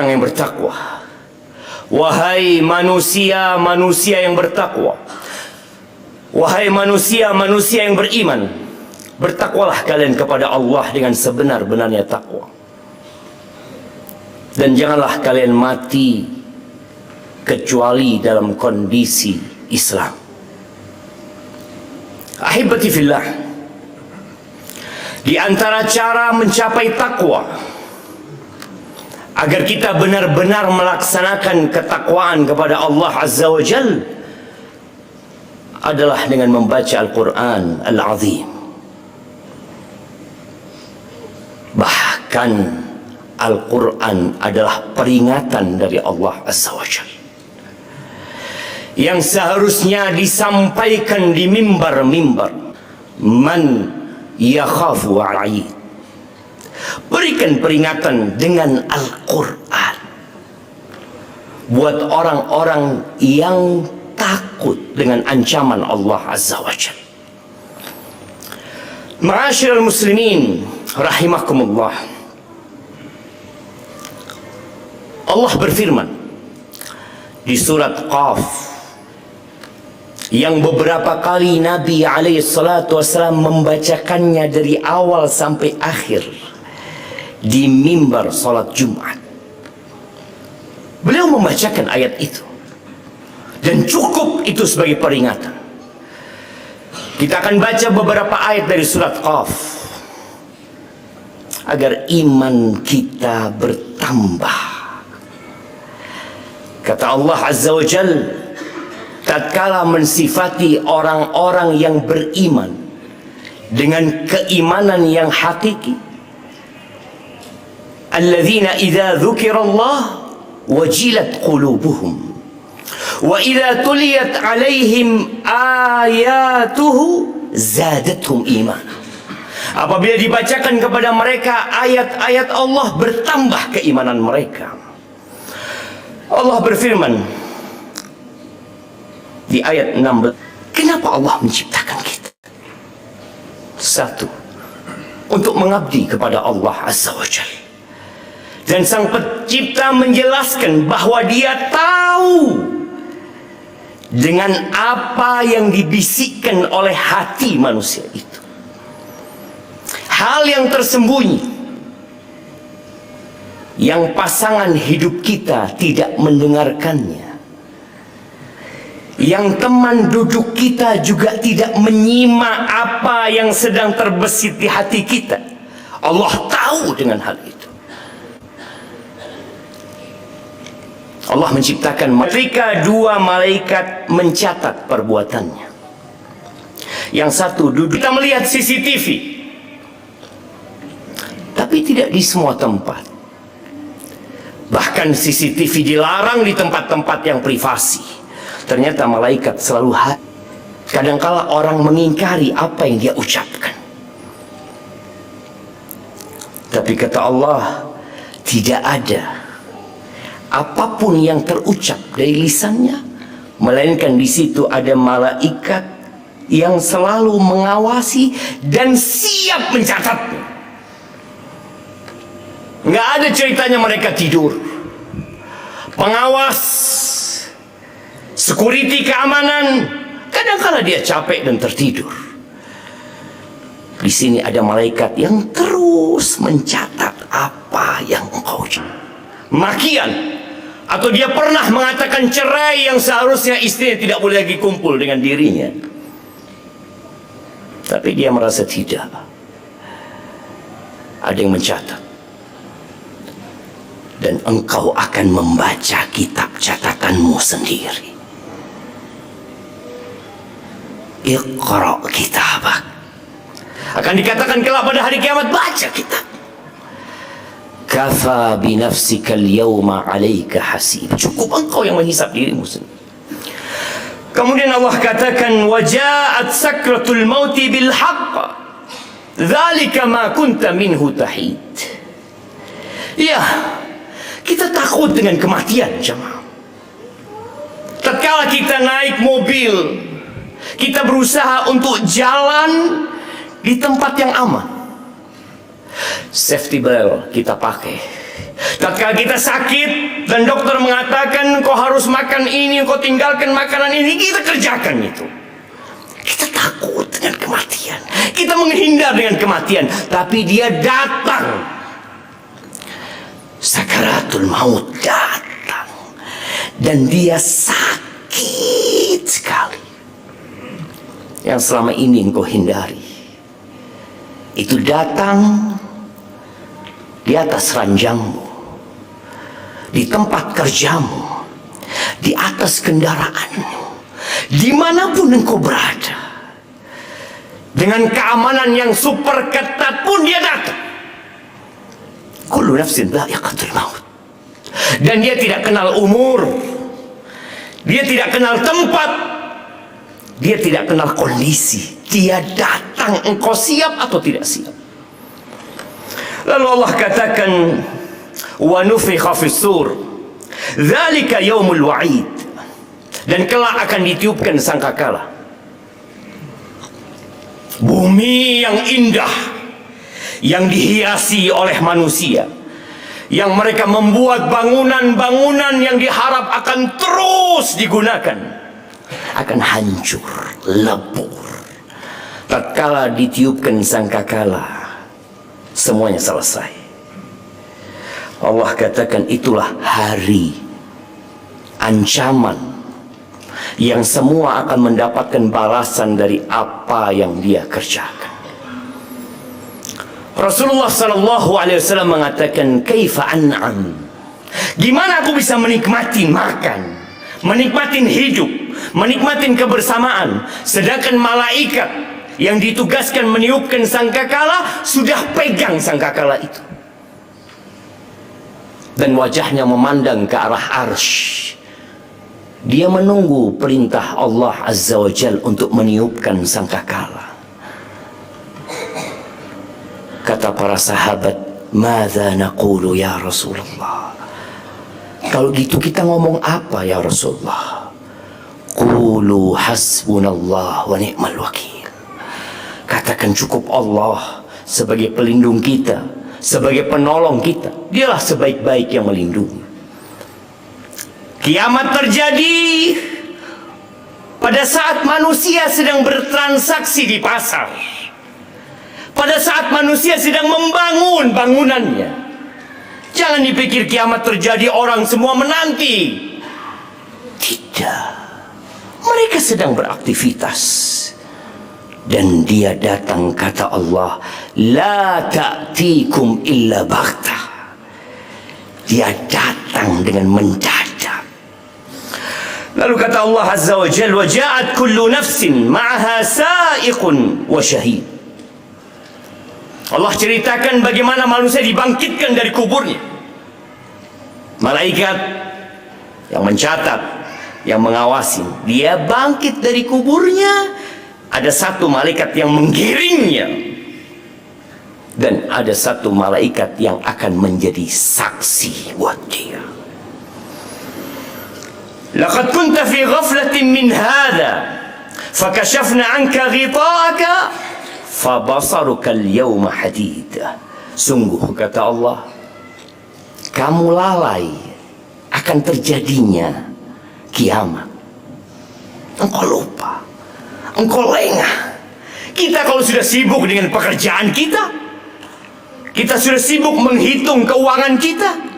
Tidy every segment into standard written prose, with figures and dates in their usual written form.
orang-orang yang bertakwa. Wahai manusia-manusia yang bertakwa, wahai manusia-manusia yang beriman, bertakwalah kalian kepada Allah dengan sebenar-benarnya takwa. Dan janganlah kalian mati kecuali dalam kondisi Islam. Ahibati fillah, di antara cara mencapai takwa agar kita benar-benar melaksanakan ketakwaan kepada Allah Azza wa Jal adalah dengan membaca Al-Quran Al-Azim. Bahkan Al-Quran adalah peringatan dari Allah Azza wa Jal yang seharusnya disampaikan di mimbar-mimbar. Man yakhafu wa'id, berikan peringatan dengan Al-Quran buat orang-orang yang takut dengan ancaman Allah Azza wa Jalla. Ma'asyiral muslimin rahimakumullah, Allah berfirman di surat Qaf yang beberapa kali Nabi SAW membacakannya dari awal sampai akhir di mimbar salat Jumat. Beliau membacakan ayat itu dan cukup itu sebagai peringatan. Kita akan baca beberapa ayat dari surat Qaf agar iman kita bertambah. Kata Allah Azza wa Jalla tatkala mensifati orang-orang yang beriman dengan keimanan yang hakiki, alladzina idza dzukirallah wajilat qulubuhum wa idza tuliyat alaihim ayatuhu zadatuhum iman. Apabila dibacakan kepada mereka ayat-ayat Allah, bertambah keimanan mereka. Allah berfirman di ayat 16, kenapa Allah menciptakan kita? Satu, untuk mengabdi kepada Allah Azza wa Jalla. Dan sang pencipta menjelaskan bahwa dia tahu dengan apa yang dibisikkan oleh hati manusia itu, hal yang tersembunyi yang pasangan hidup kita tidak mendengarkannya, yang teman duduk kita juga tidak menyimak apa yang sedang terbesit di hati kita. Allah tahu dengan hal itu. Allah menciptakan ketika dua malaikat mencatat perbuatannya. Yang satu duduk, kita melihat CCTV, tapi tidak di semua tempat. Bahkan CCTV dilarang di tempat-tempat yang privasi. Ternyata malaikat selalu hadir. Kadangkala orang mengingkari apa yang dia ucapkan, tapi kata Allah, tidak ada apapun yang terucap dari lisannya, melainkan di situ ada malaikat yang selalu mengawasi dan siap mencatatnya. Nggak ada ceritanya mereka tidur. Pengawas, security keamanan, kadang-kala dia capek dan tertidur. Di sini ada malaikat yang terus mencatat apa yang engkau ucapkan. Makian, atau dia pernah mengatakan cerai yang seharusnya istrinya tidak boleh lagi kumpul dengan dirinya, tapi dia merasa tidak. Ada yang mencatat. Dan engkau akan membaca kitab catatanmu sendiri. Iqra kitabak. Akan dikatakan kelak pada hari kiamat, baca kitab. Kafa binafsika al-yawma 'alaika hasib. Cukup engkau yang menghisap dirimu sendiri. Kemudian Allah katakan, waja'at sakratul mauti bil haqq. Dzalika ma kunta minhu tahid. Ya, kita takut dengan kematian, jemaah. Tatkala kita naik mobil, kita berusaha untuk jalan di tempat yang aman. Safety belt kita pakai. Tatkala kita sakit dan dokter mengatakan kau harus makan ini, kau tinggalkan makanan ini, kita kerjakan itu. Kita takut dengan kematian, kita menghindar dengan kematian, tapi dia datang. Sakaratul maut datang, dan dia sakit sekali. Yang selama ini engkau hindari, itu datang di atas ranjangmu, di tempat kerjamu, di atas kendaraanmu, dimanapun engkau berada. Dengan keamanan yang super ketat pun dia datang. Kullu nafsin dha'iqatul maut. Dan dia tidak kenal umur, dia tidak kenal tempat, dia tidak kenal kondisi. Dia datang, engkau siap atau tidak siap. Lalu Allah katakan, wa nufikha fis-sur, dzalika yaumul wa'id. Dan kelak akan ditiupkan sangkakala. Bumi yang indah, yang dihiasi oleh manusia, yang mereka membuat bangunan-bangunan yang diharap akan terus digunakan, akan hancur, lebur. Tatkala ditiupkan sangkakala, semuanya selesai. Allah katakan itulah hari ancaman yang semua akan mendapatkan balasan dari apa yang dia kerjakan. Rasulullah sallallahu alaihi wasallam mengatakan, "Kaifa an'am?" Gimana aku bisa menikmati makan, menikmati hidup, menikmati kebersamaan, sedangkan malaikat yang ditugaskan meniupkan sangkakala sudah pegang sangkakala itu. Dan wajahnya memandang ke arah arsy. Dia menunggu perintah Allah Azza wa Jal untuk meniupkan sangkakala. Kata para sahabat, "Madza naqulu ya Rasulullah?" Kalau gitu kita ngomong apa ya Rasulullah? Qulu hasbunallah wa ni'mal wakil. Katakan cukup Allah sebagai pelindung kita, sebagai penolong kita. Dialah sebaik-baik yang melindungi. Kiamat terjadi pada saat manusia sedang bertransaksi di pasar, pada saat manusia sedang membangun bangunannya. Jangan dipikir kiamat terjadi orang semua menanti. Tidak, mereka sedang beraktivitas. Dan dia datang, kata Allah, la ta'tikum illa baghtah. Dia datang dengan mendadak. Lalu kata Allah Azza wa Jalla, wa ja'at kullu nafsin ma'aha sa'iqun wa syahid. Allah ceritakan bagaimana manusia dibangkitkan dari kuburnya. Malaikat yang mencatat, yang mengawasi, dia bangkit dari kuburnya. Ada satu malaikat yang menggiringnya, dan ada satu malaikat yang akan menjadi saksi buat dia. Laqad kunta fi ghaflatin min hadha fakashafna anka ghita'aka fabasaruka al-yawma hadid. Sungguh, kata Allah, kamu lalai akan terjadinya kiamat. Engkau lupa, engkau lengah. Kita kalau sudah sibuk dengan pekerjaan kita, kita sudah sibuk menghitung keuangan kita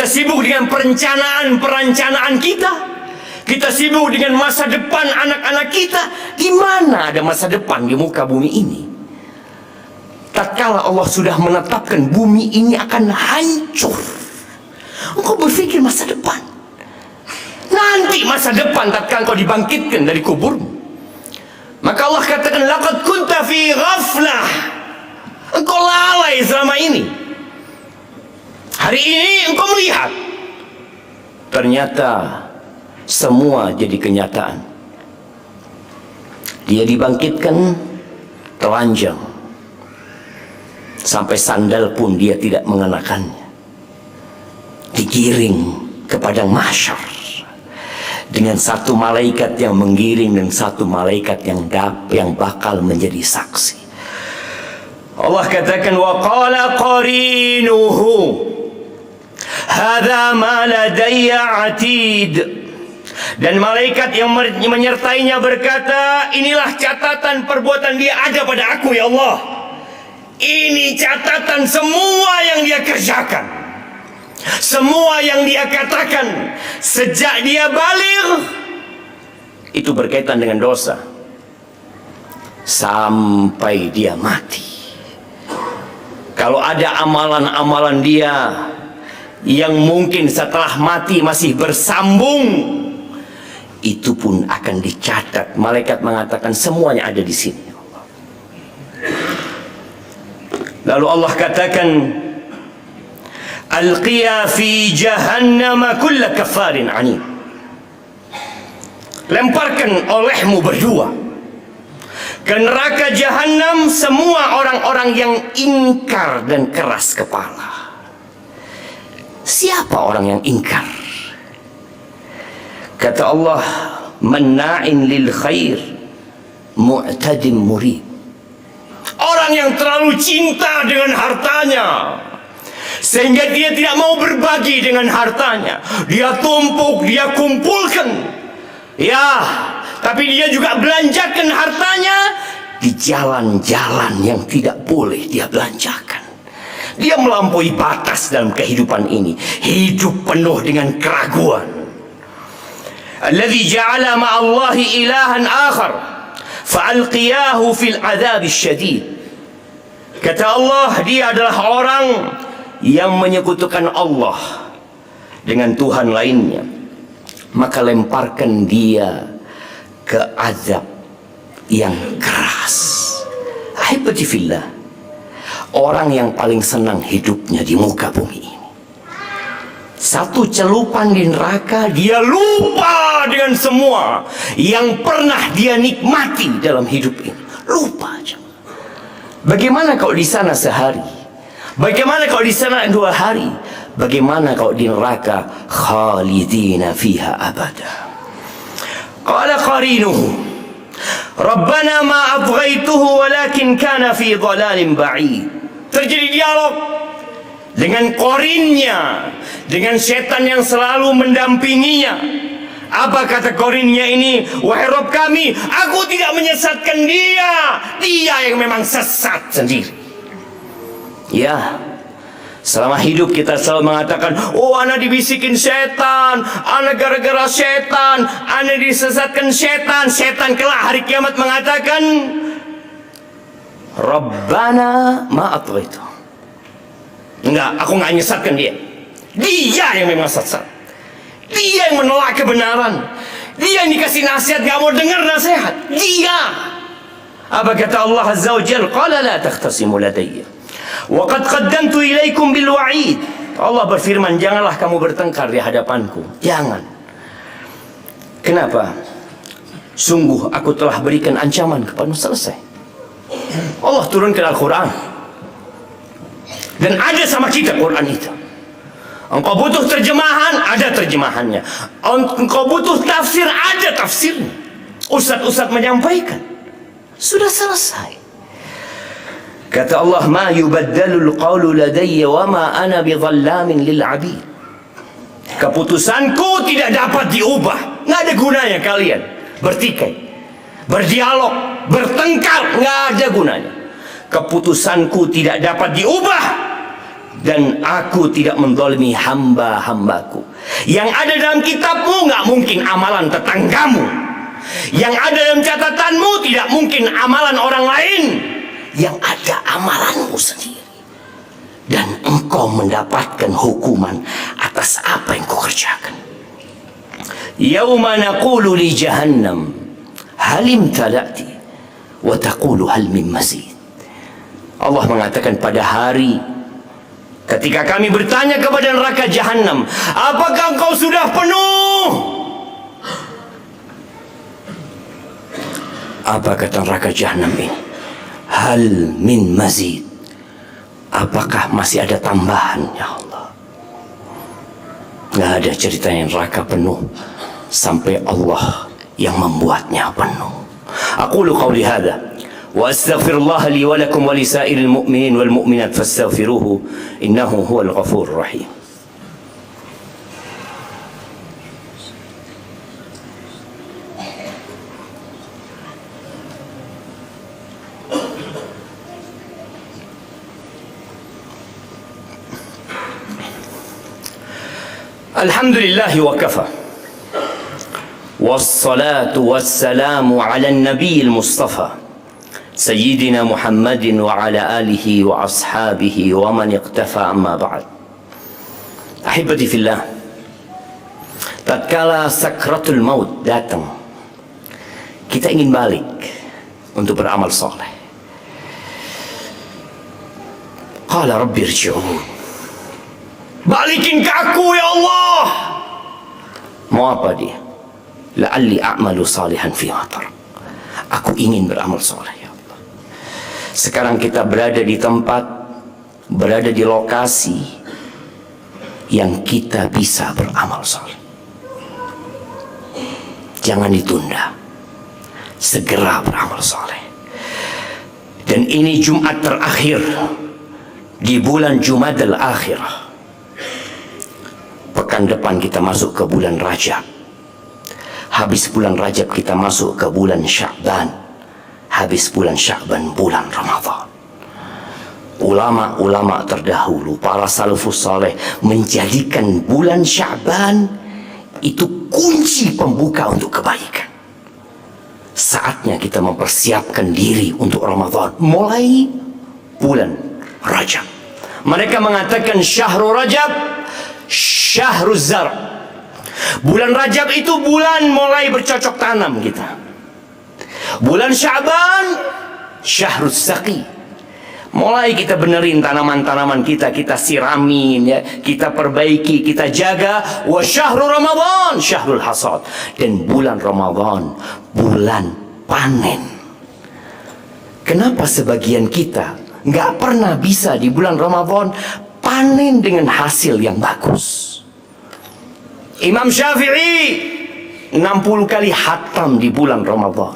sibuk dengan perencanaan kita sibuk dengan masa depan anak-anak kita. Di mana ada masa depan di muka bumi ini? Tatkala Allah sudah menetapkan bumi ini akan hancur, engkau berpikir masa depan. Nanti masa depan tatkala engkau dibangkitkan dari kuburmu. Maka Allah katakan, laqad kunta fi ghaflah. Engkau lalai selama ini. Hari ini engkau melihat, ternyata semua jadi kenyataan. Dia dibangkitkan telanjang, sampai sandal pun dia tidak mengenakannya. Digiring ke padang mahsyar dengan satu malaikat yang menggiring dan satu malaikat yang bakal menjadi saksi. Allah katakan, wa qala qarinuhu, hadza ma ladayya atid. Dan malaikat yang menyertainya berkata, inilah catatan perbuatan dia ada pada aku ya Allah. Ini catatan semua yang dia kerjakan, semua yang dia katakan sejak dia baligh, itu berkaitan dengan dosa sampai dia mati. Kalau ada amalan-amalan dia yang mungkin setelah mati masih bersambung, itu pun akan dicatat. Malaikat mengatakan semuanya ada di sini. Lalu Allah katakan, alqiya fi jahannam kulla kafarin anid. Lemparkan olehmu berdua ke neraka Jahannam semua orang-orang yang ingkar dan keras kepala. Siapa orang yang ingkar? Kata Allah, manna'in lil khair mu'tadim murib. Orang yang terlalu cinta dengan hartanya sehingga dia tidak mau berbagi dengan hartanya. Dia tumpuk, dia kumpulkan. Ya, tapi dia juga belanjakan hartanya di jalan-jalan yang tidak boleh dia belanjakan. Dia melampaui batas dalam kehidupan ini. Hidup penuh dengan keraguan. Alladzi ja'ala ma'allahi ilahan akhar fa'alqiyahu fil adzab syadid. Kata Allah, dia adalah orang yang menyekutukan Allah dengan Tuhan lainnya, maka lemparkan dia ke azab yang keras. Ahibati fillah, orang yang paling senang hidupnya di muka bumi ini, satu celupan di neraka dia lupa dengan semua yang pernah dia nikmati dalam hidup ini. Lupa aja. Bagaimana kalau di sana sehari? Bagaimana kalau di sana 2 hari? Bagaimana kalau di neraka khalidina fiha abada? Qala qarinuhu Rabbana ma atghaituhu walakin kana fi dhalalin ba'id. Terjadi dialog dengan korinnya, dengan setan yang selalu mendampinginya. Apa kata korinnya ini? Wahai Rabb kami, aku tidak menyesatkan dia. Dia yang memang sesat sendiri. Ya, selama hidup kita selalu mengatakan, oh ana dibisikin setan, ana gara-gara setan, ana disesatkan setan. Setan kelak hari kiamat mengatakan, Rabbana ma atghaitu. Enggak, aku enggak menyesatkan dia. Dia yang memang sesat. Dia yang menolak kebenaran. Dia yang dikasih nasihat gak mau dengar nasihat. Dia. Apa kata Allah Azza wa Jalla? Qala la takhtasimu ladayya wa qad qaddamtu ilaikum bil wa'id. Allah berfirman, janganlah kamu bertengkar di hadapanku. Jangan. Kenapa? Sungguh aku telah berikan ancaman kepadamu. Selesai. Allah turunkan Al-Quran. Dan ada sama kita Quran itu. Engkau butuh terjemahan, ada terjemahannya. Engkau butuh tafsir, ada tafsirnya. Ustaz-ustaz menyampaikan. Sudah selesai. Kata Allah, ma yubaddalul qawlu ladayya wa ma ana bidhallamin lil abid. Keputusanku tidak dapat diubah. Nggak ada gunanya kalian bertikai, berdialog, bertengkar. Nggak ada gunanya. Keputusanku tidak dapat diubah. Dan aku tidak menzalimi hamba-hambaku. Yang ada dalam kitabmu nggak mungkin amalan tetanggamu. Yang ada dalam catatanmu tidak mungkin amalan orang lain. Yang ada amalanmu sendiri. Dan engkau mendapatkan hukuman atas apa yang kau kerjakan. Yauma naqulu li jahannam halim talati wa taqulu hal min mazid. Allah mengatakan pada hari ketika kami bertanya kepada neraka Jahannam, apakah engkau sudah penuh? Apa kata neraka Jahannam ini? Hal min mazid. Apakah masih ada tambahan, ya Allah? Nggak ada ceritanya neraka penuh sampai Allah yang membuatnya penuh. Aqulu qawli hadha وأستغفر الله لي ولكم ولسائر المؤمنين والمؤمنات فاستغفروه إنه هو الغفور الرحيم. Alhamdulillah wa kafa. Wassalatu wassalamu ala nabiyil mustafa Sayyidina Muhammadin wa ala alihi wa ashabihi wa man iqtafa, amma ba'd. Ahibati fillah, tatkala sakratul maut datang, kita ingin balik untuk beramal soleh. Qala rabbi irji'un, balikin ke aku ya Allah. Mau apa dia? La'alli a'malu salihan fima tarak. Aku ingin beramal soleh ya Allah. Sekarang kita berada di tempat, berada di lokasi yang kita bisa beramal soleh. Jangan ditunda, segera beramal soleh. Dan ini Jumat terakhir di bulan Jumadal Akhirah. Pekan depan kita masuk ke bulan Rajab. Habis bulan Rajab kita masuk ke bulan Sya'ban. Habis bulan Sya'ban bulan Ramadan. Ulama-ulama terdahulu, para salafus saleh, menjadikan bulan Sya'ban itu kunci pembuka untuk kebaikan. Saatnya kita mempersiapkan diri untuk Ramadan mulai bulan Rajab. Mereka mengatakan syahrul Rajab syahrul zar. Bulan Rajab itu bulan mulai bercocok tanam kita. Bulan Sya'ban syahrul saqi. Mulai kita benerin tanaman-tanaman kita, kita siramin ya, kita perbaiki, kita jaga. Wa syahrul Ramadan syahrul hasad. Dan bulan Ramadan bulan panen. Kenapa sebagian kita nggak pernah bisa di bulan Ramadan panen dengan hasil yang bagus? Imam Syafi'i 60 kali khatam di bulan Ramadan.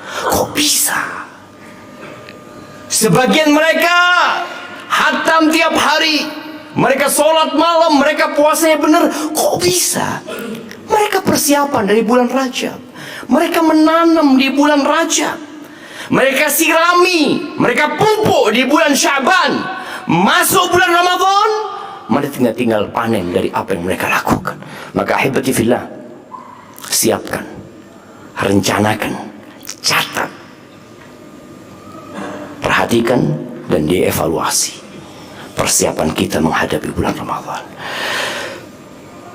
Kok bisa? Sebagian mereka khatam tiap hari, mereka sholat malam, mereka puasanya benar. Kok bisa? Mereka persiapan dari bulan Rajab, mereka menanam di bulan Rajab, mereka sirami, mereka pupuk di bulan Sya'ban. Masuk bulan Ramadan, mereka tinggal panen dari apa yang mereka lakukan. Maka ahibati fillah, siapkan, rencanakan, catat, perhatikan, dan dievaluasi persiapan kita menghadapi bulan Ramadan.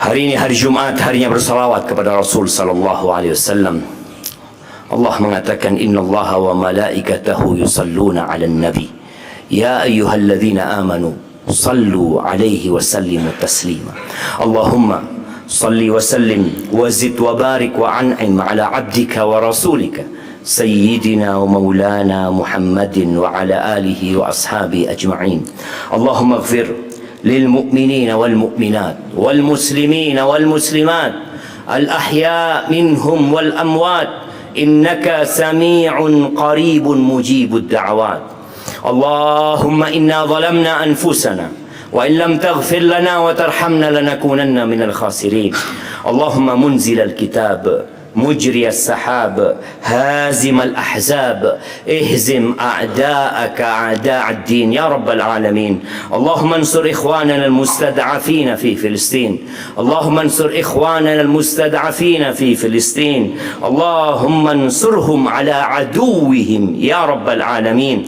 Hari ini hari Jumat, harinya bersalawat kepada Rasul sallallahu alaihi wasallam. Allah mengatakan, innallaha wa malaikatahu yusalluna 'alan nabi ya ayyuhalladzina amanu sallu 'alaihi wa sallimu taslima. Allahumma salli wa sallim wa zid wa barik wa an'im 'ala 'abdika wa rasulika سيدنا ومولانا محمد وعلى آله وأصحابه أجمعين. اللهم اغفر للمؤمنين والمؤمنات والمسلمين والمسلمات الأحياء منهم والأموات إنك سميع قريب مجيب الدعوات. اللهم إنا ظلمنا أنفسنا وإن لم تغفر لنا وترحمنا لنكونن من الخاسرين. اللهم منزل الكتاب مجري السحاب هازم الأحزاب اهزم أعداءك أعداء الدين يا رب العالمين. اللهم انصر إخواننا المستضعفين في فلسطين. اللهم انصر إخواننا المستضعفين في فلسطين. اللهم انصرهم على عدوهم يا رب العالمين.